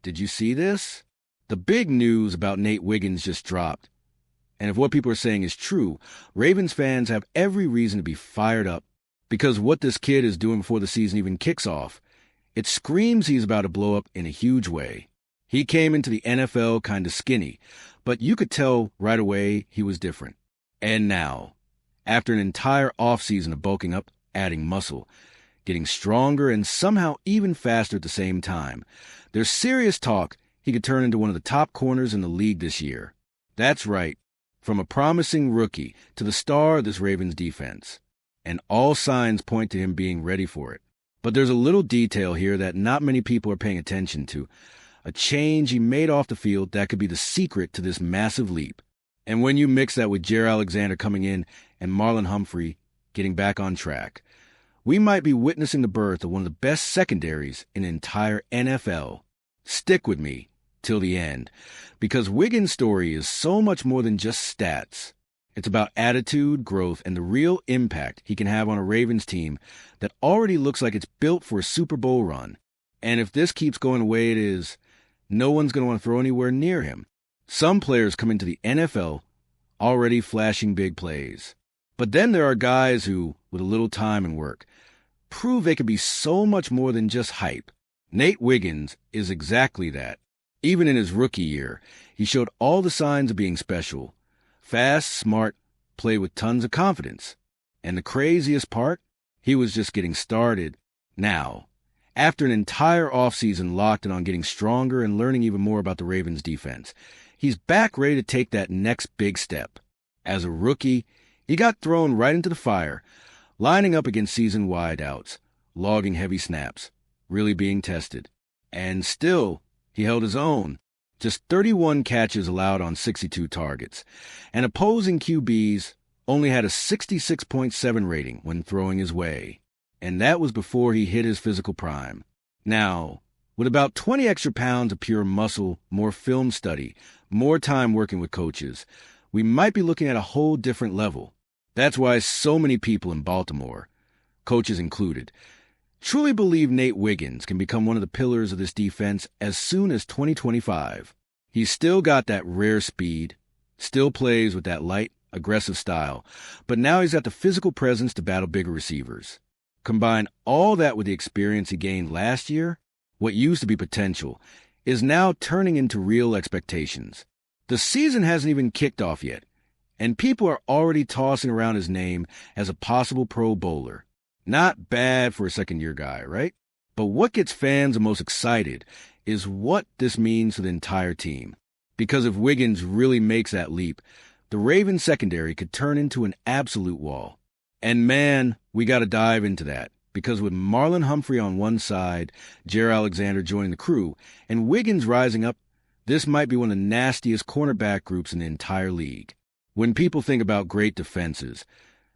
did you see this? The big news about Nate Wiggins just dropped. And if what people are saying is true, Ravens fans have every reason to be fired up because what this kid is doing before the season even kicks off, it screams he's about to blow up in a huge way. He came into the NFL kind of skinny, but you could tell right away he was different. And now, after an entire offseason of bulking up, adding muscle, getting stronger and somehow even faster at the same time, there's serious talk he could turn into one of the top corners in the league this year. That's right, from a promising rookie to the star of this Ravens defense. And all signs point to him being ready for it. But there's a little detail here that not many people are paying attention to. A change he made off the field that could be the secret to this massive leap. And when you mix that with Jaire Alexander coming in and Marlon Humphrey getting back on track, we might be witnessing the birth of one of the best secondaries in the entire NFL. Stick with me till the end, because Wiggins' story is so much more than just stats. It's about attitude, growth, and the real impact he can have on a Ravens team that already looks like it's built for a Super Bowl run. And if this keeps going the way it is, no one's going to want to throw anywhere near him. Some players come into the NFL already flashing big plays. But then there are guys who, with a little time and work, prove they can be so much more than just hype. Nate Wiggins is exactly that. Even in his rookie year, he showed all the signs of being special. Fast, smart, play with tons of confidence. And the craziest part? He was just getting started. Now, after an entire offseason locked in on getting stronger and learning even more about the Ravens defense, he's back ready to take that next big step. As a rookie, he got thrown right into the fire, lining up against seasoned wideouts, logging heavy snaps, really being tested. And still, he held his own. Just 31 catches allowed on 62 targets. And opposing QBs only had a 66.7 rating when throwing his way. And that was before he hit his physical prime. Now, with about 20 extra pounds of pure muscle, more film study, more time working with coaches, we might be looking at a whole different level. That's why so many people in Baltimore, coaches included, truly believe Nate Wiggins can become one of the pillars of this defense as soon as 2025. He's still got that rare speed, still plays with that light, aggressive style, but now he's got the physical presence to battle bigger receivers. Combine all that with the experience he gained last year, what used to be potential is now turning into real expectations. The season hasn't even kicked off yet, and people are already tossing around his name as a possible Pro Bowler. Not bad for a second-year guy, right? But what gets fans the most excited is what this means to the entire team. Because if Wiggins really makes that leap, the Ravens secondary could turn into an absolute wall. And man, we got to dive into that. Because with Marlon Humphrey on one side, Jaire Alexander joining the crew, and Wiggins rising up, this might be one of the nastiest cornerback groups in the entire league. When people think about great defenses,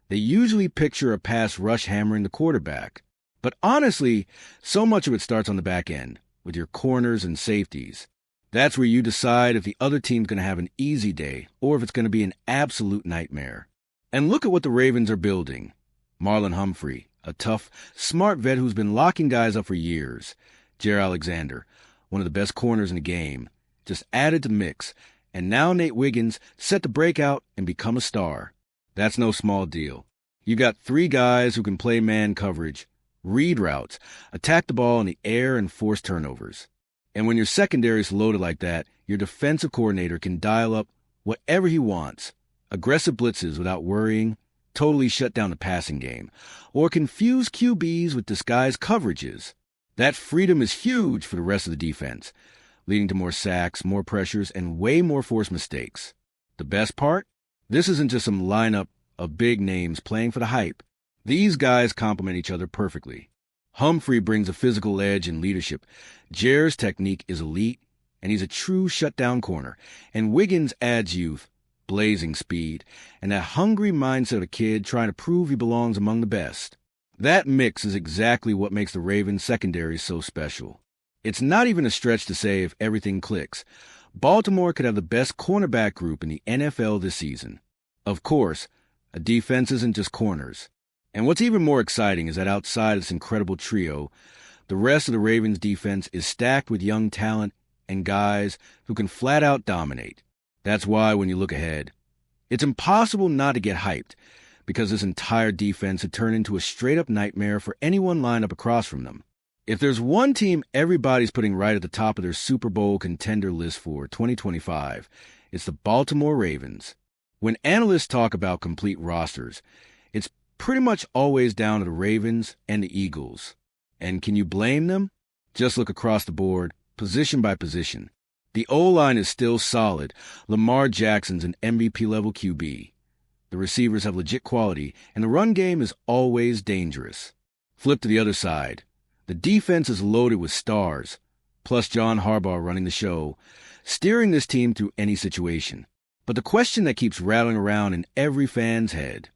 they usually picture a pass rush hammering the quarterback. But honestly, so much of it starts on the back end, with your corners and safeties. That's where you decide if the other team's going to have an easy day or if it's going to be an absolute nightmare. And look at what the Ravens are building. Marlon Humphrey, a tough, smart vet who's been locking guys up for years. Jaire Alexander, one of the best corners in the game, just added to the mix. And now Nate Wiggins set to break out and become a star. That's no small deal. You got three guys who can play man coverage, read routes, attack the ball in the air, and force turnovers. And when your secondary is loaded like that, your defensive coordinator can dial up whatever he wants. Aggressive blitzes without worrying, totally shut down the passing game, or confuse QBs with disguised coverages. That freedom is huge for the rest of the defense, leading to more sacks, more pressures, and way more forced mistakes. The best part? This isn't just some lineup of big names playing for the hype. These guys complement each other perfectly. Humphrey brings a physical edge and leadership. Jaire's technique is elite, and he's a true shutdown corner. And Wiggins adds youth, blazing speed, and that hungry mindset of a kid trying to prove he belongs among the best. That mix is exactly what makes the Ravens secondary so special. It's not even a stretch to say if everything clicks, Baltimore could have the best cornerback group in the NFL this season. Of course, a defense isn't just corners. And what's even more exciting is that outside of this incredible trio, the rest of the Ravens defense is stacked with young talent and guys who can flat out dominate. That's why when you look ahead, it's impossible not to get hyped, because this entire defense had turned into a straight-up nightmare for anyone lined up across from them. If there's one team everybody's putting right at the top of their Super Bowl contender list for 2025, it's the Baltimore Ravens. When analysts talk about complete rosters, it's pretty much always down to the Ravens and the Eagles. And can you blame them? Just look across the board, position by position. The O-line is still solid. Lamar Jackson's an MVP-level QB. The receivers have legit quality, and the run game is always dangerous. Flip to the other side. The defense is loaded with stars, plus John Harbaugh running the show, steering this team through any situation. But the question that keeps rattling around in every fan's head,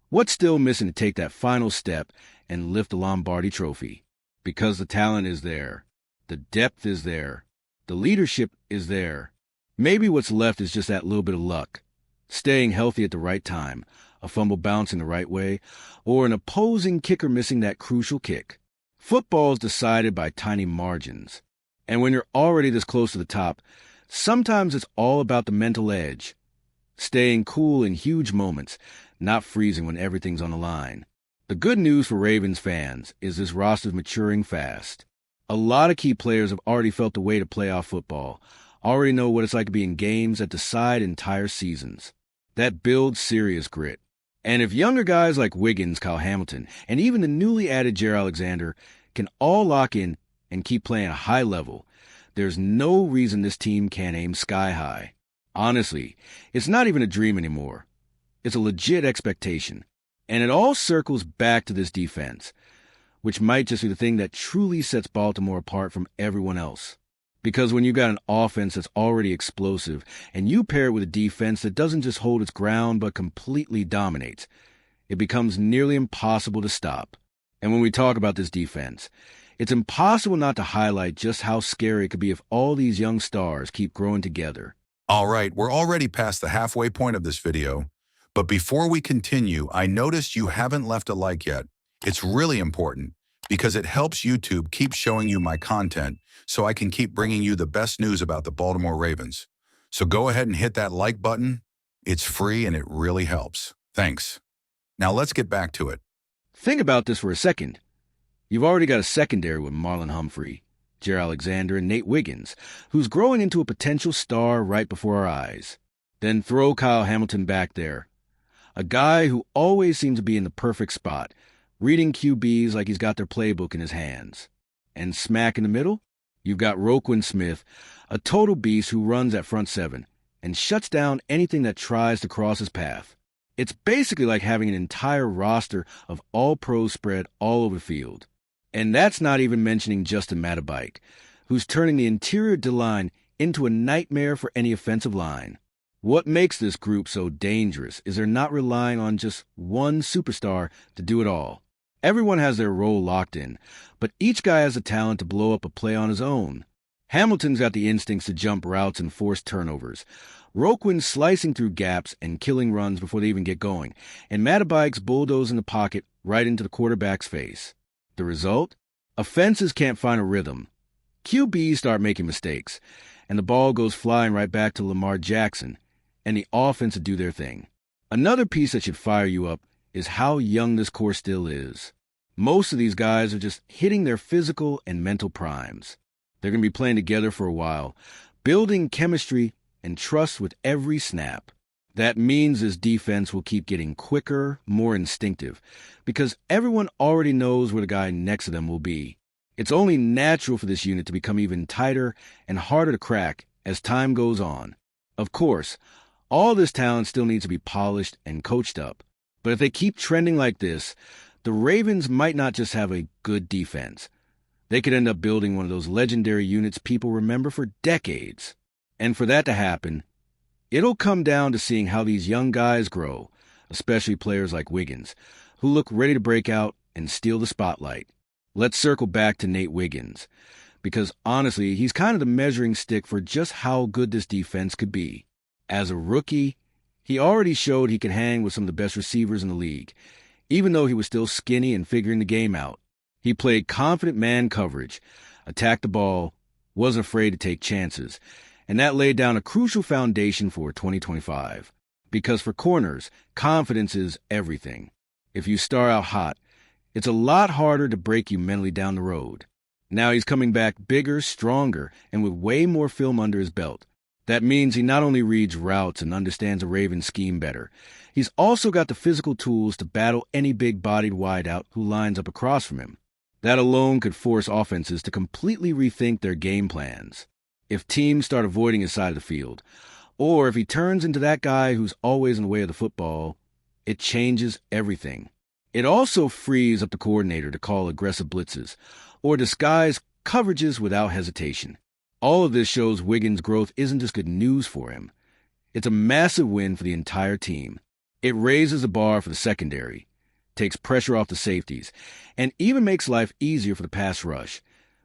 what's still missing to take that final step and lift the Lombardi Trophy? Because the talent is there. The depth is there. The leadership is there. Maybe what's left is just that little bit of luck. Staying healthy at the right time, a fumble bouncing the right way, or an opposing kicker missing that crucial kick. Football is decided by tiny margins. And when you're already this close to the top, sometimes it's all about the mental edge. Staying cool in huge moments, not freezing when everything's on the line. The good news for Ravens fans is this roster's maturing fast. A lot of key players have already felt the weight of playoff football, already know what it's like to be in games that decide entire seasons. That builds serious grit. And if younger guys like Wiggins, Kyle Hamilton, and even the newly added Jair Alexander can all lock in and keep playing at a high level, there's no reason this team can't aim sky high. Honestly, it's not even a dream anymore. It's a legit expectation. And it all circles back to this defense, which might just be the thing that truly sets Baltimore apart from everyone else. Because when you got an offense that's already explosive, and you pair it with a defense that doesn't just hold its ground but completely dominates, it becomes nearly impossible to stop. And when we talk about this defense, it's impossible not to highlight just how scary it could be if all these young stars keep growing together. All right, we're already past the halfway point of this video, but before we continue, I noticed you haven't left a like yet. It's really important because it helps YouTube keep showing you my content so I can keep bringing you the best news about the Baltimore Ravens. So go ahead and hit that like button. It's free and it really helps. Thanks. Now let's get back to it. Think about this for a second. You've already got a secondary with Marlon Humphrey, Jair Alexander, and Nate Wiggins, who's growing into a potential star right before our eyes. Then throw Kyle Hamilton back there, a guy who always seems to be in the perfect spot, reading QBs like he's got their playbook in his hands. And smack in the middle, you've got Roquan Smith, a total beast who runs at front seven and shuts down anything that tries to cross his path. It's basically like having an entire roster of all-pros spread all over the field. And that's not even mentioning Justin Matabike, who's turning the interior D-line into a nightmare for any offensive line. What makes this group so dangerous is they're not relying on just one superstar to do it all. Everyone has their role locked in, but each guy has the talent to blow up a play on his own. Hamilton's got the instincts to jump routes and force turnovers. Roquan's slicing through gaps and killing runs before they even get going, and Matabike's bulldozing the pocket right into the quarterback's face. The result? Offenses can't find a rhythm. QBs start making mistakes, and the ball goes flying right back to Lamar Jackson, and the offense to do their thing. Another piece that should fire you up is how young this core still is. Most of these guys are just hitting their physical and mental primes. They're going to be playing together for a while, building chemistry and trust with every snap. That means this defense will keep getting quicker, more instinctive, because everyone already knows where the guy next to them will be. It's only natural for this unit to become even tighter and harder to crack as time goes on. Of course, all this talent still needs to be polished and coached up. But if they keep trending like this, the Ravens might not just have a good defense. They could end up building one of those legendary units people remember for decades. And for that to happen, it'll come down to seeing how these young guys grow, especially players like Wiggins, who look ready to break out and steal the spotlight. Let's circle back to Nate Wiggins, because honestly, he's kind of the measuring stick for just how good this defense could be. As a rookie, he already showed he could hang with some of the best receivers in the league, even though he was still skinny and figuring the game out. He played confident man coverage, attacked the ball, wasn't afraid to take chances, and that laid down a crucial foundation for 2025. Because for corners, confidence is everything. If you start out hot, it's a lot harder to break you mentally down the road. Now he's coming back bigger, stronger, and with way more film under his belt. That means he not only reads routes and understands a Ravens scheme better, he's also got the physical tools to battle any big-bodied wideout who lines up across from him. That alone could force offenses to completely rethink their game plans. If teams start avoiding his side of the field, or if he turns into that guy who's always in the way of the football, it changes everything. It also frees up the coordinator to call aggressive blitzes or disguise coverages without hesitation. All of this shows Wiggins' growth isn't just good news for him. It's a massive win for the entire team. It raises the bar for the secondary, takes pressure off the safeties, and even makes life easier for the pass rush,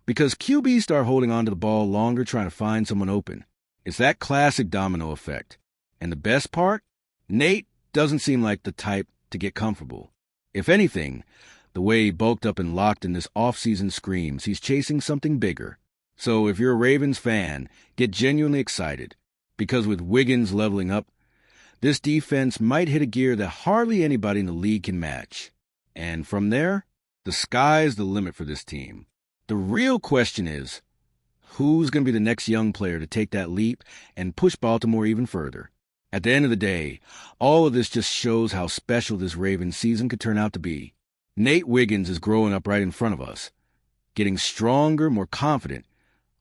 because QBs start holding on to the ball longer trying to find someone open. It's that classic domino effect. And the best part? Nate doesn't seem like the type to get comfortable. If anything, the way he bulked up and locked in this offseason screams he's chasing something bigger. So if you're a Ravens fan, get genuinely excited, because with Wiggins leveling up, this defense might hit a gear that hardly anybody in the league can match. And from there, the sky's the limit for this team. The real question is, who's going to be the next young player to take that leap and push Baltimore even further? At the end of the day, all of this just shows how special this Ravens season could turn out to be. Nate Wiggins is growing up right in front of us, getting stronger, more confident,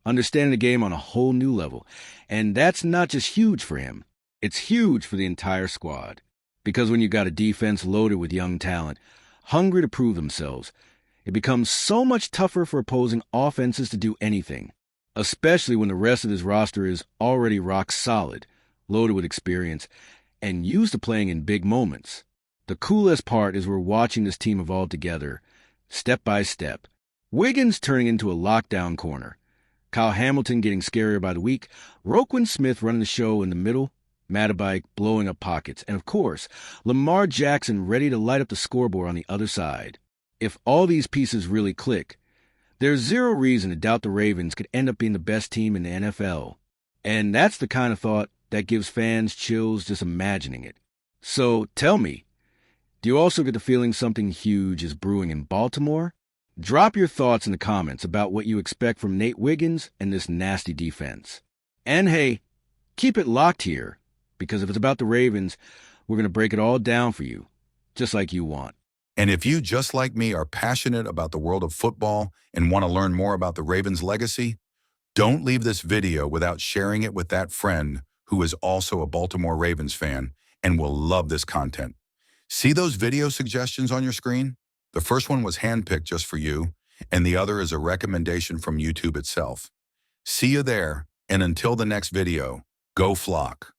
understanding the game on a whole new level. And that's not just huge for him. It's huge for the entire squad. Because when you got a defense loaded with young talent, hungry to prove themselves, it becomes so much tougher for opposing offenses to do anything, especially when the rest of his roster is already rock solid, loaded with experience, and used to playing in big moments. The coolest part is we're watching this team evolve together, step by step. Wiggins turning into a lockdown corner, Kyle Hamilton getting scarier by the week, Roquan Smith running the show in the middle, Mattabike blowing up pockets, and of course, Lamar Jackson ready to light up the scoreboard on the other side. If all these pieces really click, there's zero reason to doubt the Ravens could end up being the best team in the NFL. And that's the kind of thought that gives fans chills just imagining it. So tell me, do you also get the feeling something huge is brewing in Baltimore? Drop your thoughts in the comments about what you expect from Nate Wiggins and this nasty defense. And hey, keep it locked here, because if it's about the Ravens, we're going to break it all down for you, just like you want. And if you, just like me, are passionate about the world of football and want to learn more about the Ravens' legacy, don't leave this video without sharing it with that friend who is also a Baltimore Ravens fan and will love this content. See those video suggestions on your screen? The first one was handpicked just for you, and the other is a recommendation from YouTube itself. See you there, and until the next video, go Flock.